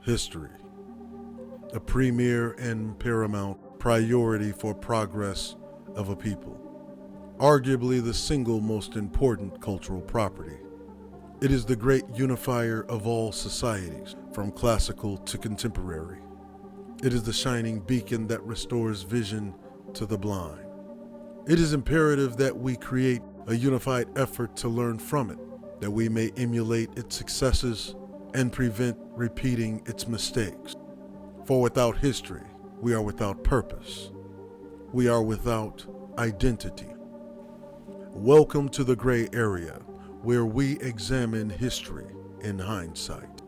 History, a premier and paramount priority for progress of a people, arguably the single most important cultural property. It is the great unifier of all societies, from classical to contemporary. It is the shining beacon that restores vision to the blind. It is imperative that we create a unified effort to learn from it, that we may emulate its successes and prevent repeating its mistakes. For without history, we are without purpose. We are without identity. Welcome to the gray area, where we examine history in hindsight.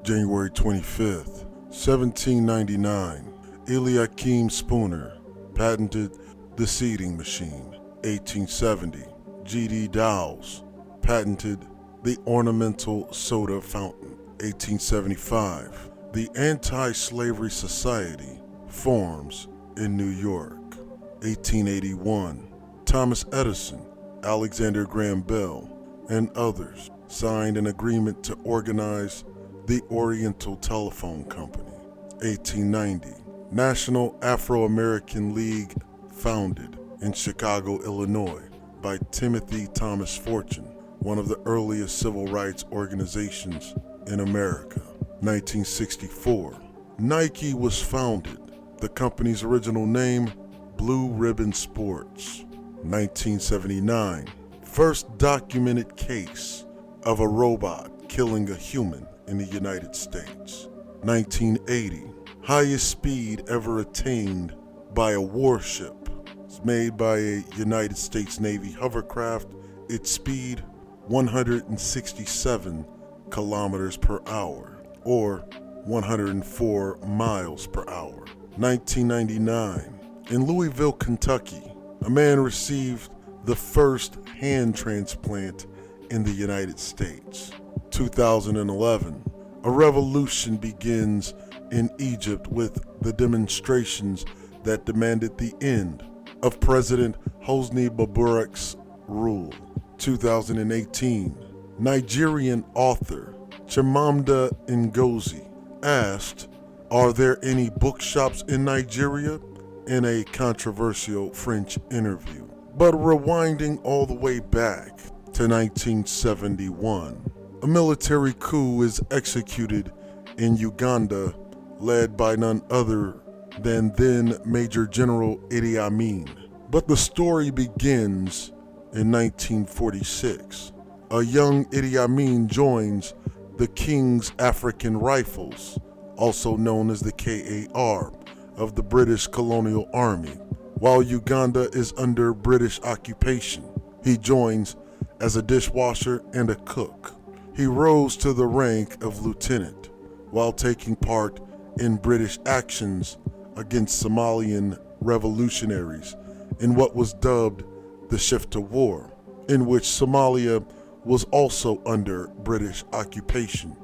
January 25th, 1799, Eliakim Spooner patented the seeding machine. 1870, G.D. Dowles patented the ornamental soda fountain. 1875, the Anti-Slavery Society forms in New York. 1881, Thomas Edison, Alexander Graham Bell, and others signed an agreement to organize the Oriental Telephone Company. 1890, National Afro-American League founded in Chicago, Illinois by Timothy Thomas Fortune, one of the earliest civil rights organizations in America. 1964, Nike was founded, the company's original name, Blue Ribbon Sports. 1979, first documented case of a robot killing a human in the United States. 1980, highest speed ever attained by a warship. It's made by a United States Navy hovercraft. Its speed, 167 kilometers per hour, or 104 miles per hour. 1999, in Louisville, Kentucky, a man received the first hand transplant in the United States. 2011, a revolution begins in Egypt with the demonstrations that demanded the end of President Hosni Mubarak's rule. 2018, Nigerian author Chimamanda Ngozi asked, "Are there any bookshops in Nigeria?" in a controversial French interview. But rewinding all the way back to 1971, a military coup is executed in Uganda, led by none other than then Major General Idi Amin. But the story begins in 1946. A young Idi Amin joins the King's African Rifles, also known as the KAR, of the British Colonial Army. While Uganda is under British occupation, he joins as a dishwasher and a cook. He rose to the rank of lieutenant while taking part in British actions against Somalian revolutionaries in what was dubbed the Shifta War, in which Somalia was also under British occupation.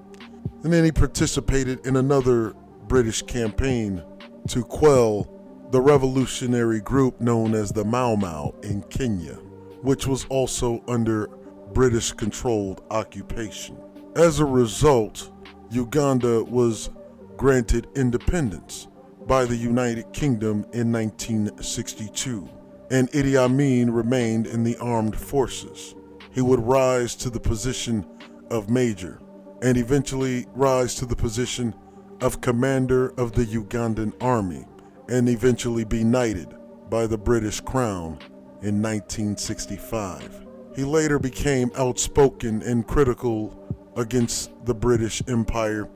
And then he participated in another British campaign to quell the revolutionary group known as the Mau Mau in Kenya, which was also under British-controlled occupation. As a result, Uganda was granted independence by the United Kingdom in 1962, and Idi Amin remained in the armed forces. He would rise to the position of major and eventually rise to the position of commander of the Ugandan army, and eventually be knighted by the British Crown in 1965. He later became outspoken and critical against the British Empire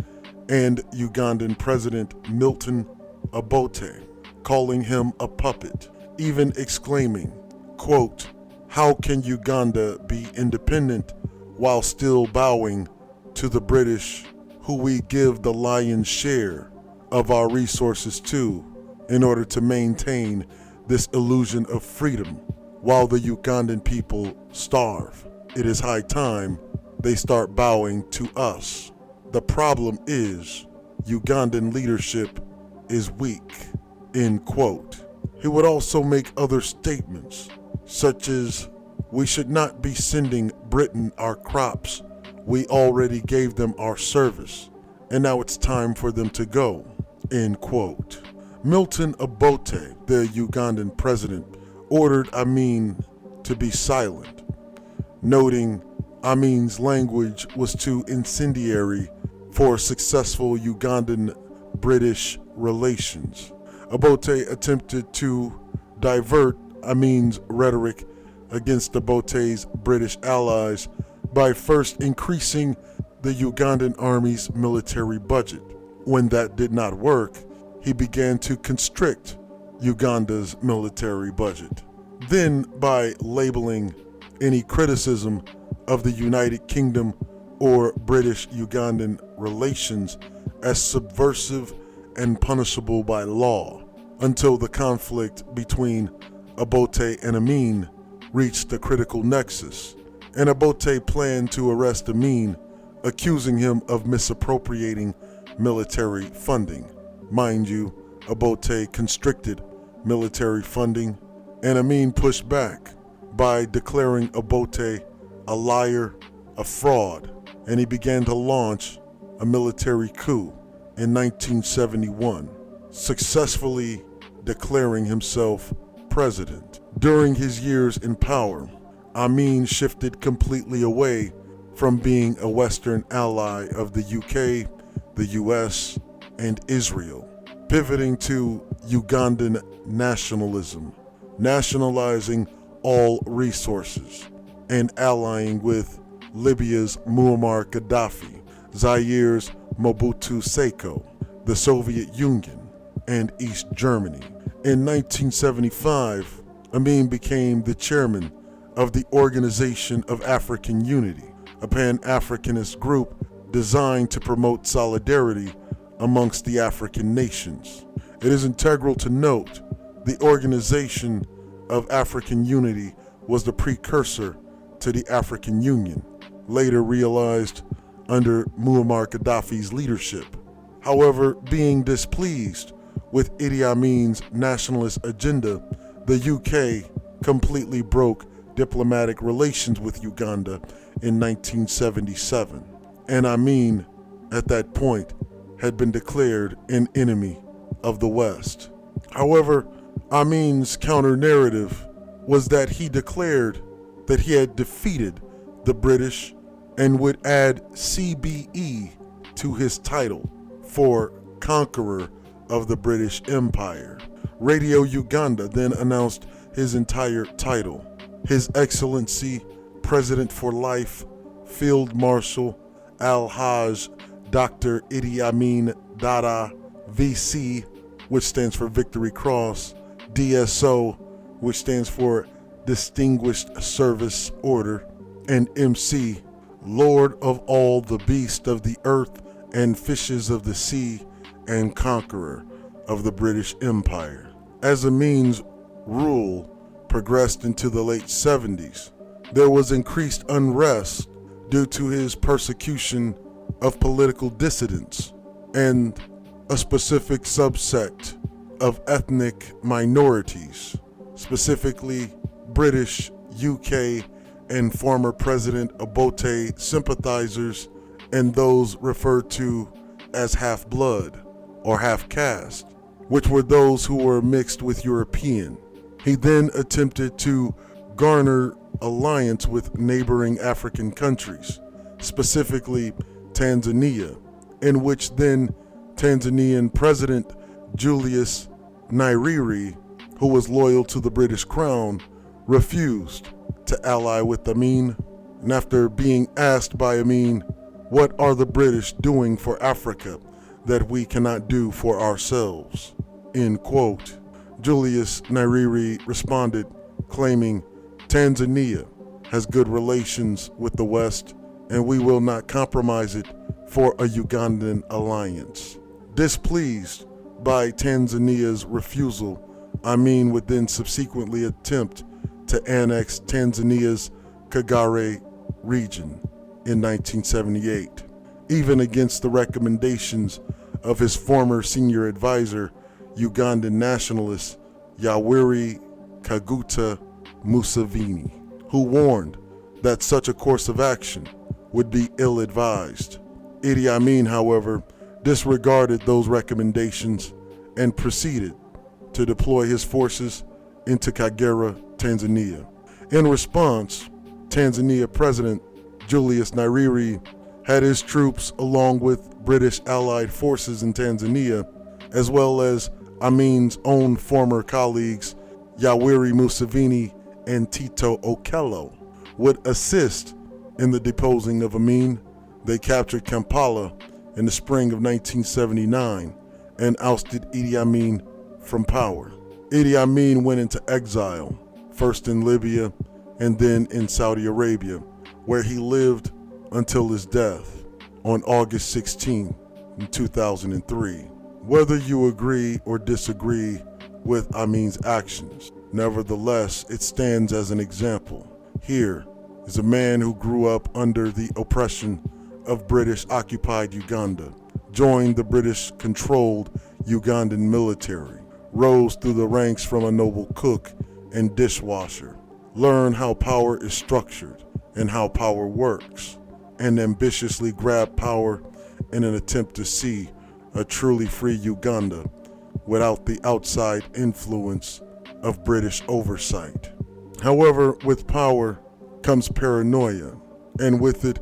and Ugandan President Milton Obote, calling him a puppet, even exclaiming, quote, "How can Uganda be independent while still bowing to the British, who we give the lion's share of our resources to, in order to maintain this illusion of freedom while the Ugandan people starve? It is high time they start bowing to us. The problem is Ugandan leadership is weak," end quote. He would also make other statements, such as, "We should not be sending Britain our crops. We already gave them our service, and now it's time for them to go, end quote. Milton Obote, the Ugandan president, ordered Amin to be silent, noting Amin's language was too incendiary for successful Ugandan-British relations. Obote attempted to divert Amin's rhetoric against Obote's British allies by first increasing the Ugandan army's military budget. When that did not work, he began to constrict Uganda's military budget. Then, by labeling any criticism of the United Kingdom or British-Ugandan relations as subversive and punishable by law, until the conflict between Obote and Amin reached a critical nexus, and Obote planned to arrest Amin, accusing him of misappropriating military funding. Mind you, Obote constricted military funding, and Amin pushed back by declaring Obote a liar, a fraud, and he began to launch a military coup in 1971, successfully declaring himself president. During his years in power, Amin shifted completely away from being a Western ally of the UK, the US, and Israel, pivoting to Ugandan nationalism, nationalizing all resources, and allying with Libya's Muammar Gaddafi, Zaire's Mobutu Seko, the Soviet Union, and East Germany. In 1975, Amin became the chairman of the Organization of African Unity, a Pan-Africanist group designed to promote solidarity amongst the African nations. It is integral to note the Organization of African Unity was the precursor to the African Union, later realized under Muammar Gaddafi's leadership. However, being displeased with Idi Amin's nationalist agenda, the UK completely broke diplomatic relations with Uganda in 1977, and Amin, at that point, had been declared an enemy of the West. However, Amin's counter-narrative was that he declared that he had defeated the British and would add CBE to his title for Conqueror of the British Empire. Radio Uganda then announced his entire title: His Excellency President for Life, Field Marshal Al-Hajj Dr. Idi Amin Dada, VC, which stands for Victory Cross, DSO, which stands for Distinguished Service Order, and MC, Lord of all the beasts of the earth and fishes of the sea, and Conqueror of the British Empire. As Amin's rule progressed into the late 70s, there was increased unrest due to his persecution of political dissidents and a specific subsect of ethnic minorities, specifically British, UK, and former President Obote sympathizers and those referred to as half-blood or half-caste, which were those who were mixed with European. He then attempted to garner alliance with neighboring African countries, specifically Tanzania, in which then Tanzanian President Julius Nyerere, who was loyal to the British Crown, refused to ally with Amin. And after being asked by Amin, "What are the British doing for Africa that we cannot do for ourselves?" End quote. Julius Nyerere responded, claiming, "Tanzania has good relations with the West, and we will not compromise it for a Ugandan alliance." Displeased by Tanzania's refusal, Amin would then subsequently attempt to annex Tanzania's Kagera region in 1978, even against the recommendations of his former senior advisor, Ugandan nationalist Yoweri Kaguta Museveni, who warned that such a course of action would be ill-advised. Idi Amin, however, disregarded those recommendations and proceeded to deploy his forces into Kagera, Tanzania. In response, Tanzania President Julius Nyerere had his troops, along with British allied forces in Tanzania, as well as Amin's own former colleagues Yoweri Museveni and Tito Okello, would assist in the deposing of Amin. They captured Kampala in the spring of 1979 and ousted Idi Amin from power. Idi Amin went into exile, first in Libya and then in Saudi Arabia, where he lived until his death on August 16, 2003. Whether you agree or disagree with Amin's actions, nevertheless, it stands as an example. Here is a man who grew up under the oppression of British-occupied Uganda, joined the British-controlled Ugandan military, rose through the ranks from a noble cook and dishwasher, learned how power is structured and how power works, and ambitiously grabbed power in an attempt to see a truly free Uganda without the outside influence of British oversight. However, with power comes paranoia, and with it,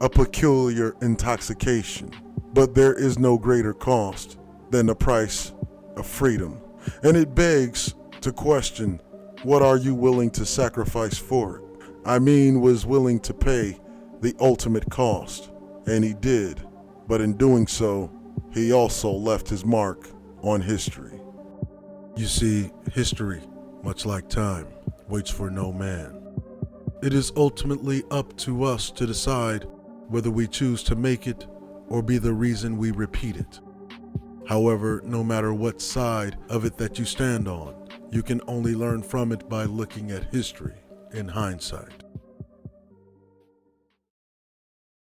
a peculiar intoxication. But there is no greater cost than the price of freedom. And it begs to question, what are you willing to sacrifice for it? Amin was willing to pay the ultimate cost, and he did. But in doing so, he also left his mark on history. You see, history, much like time, waits for no man. It is ultimately up to us to decide whether we choose to make it or be the reason we repeat it. However, no matter what side of it that you stand on, you can only learn from it by looking at history in hindsight.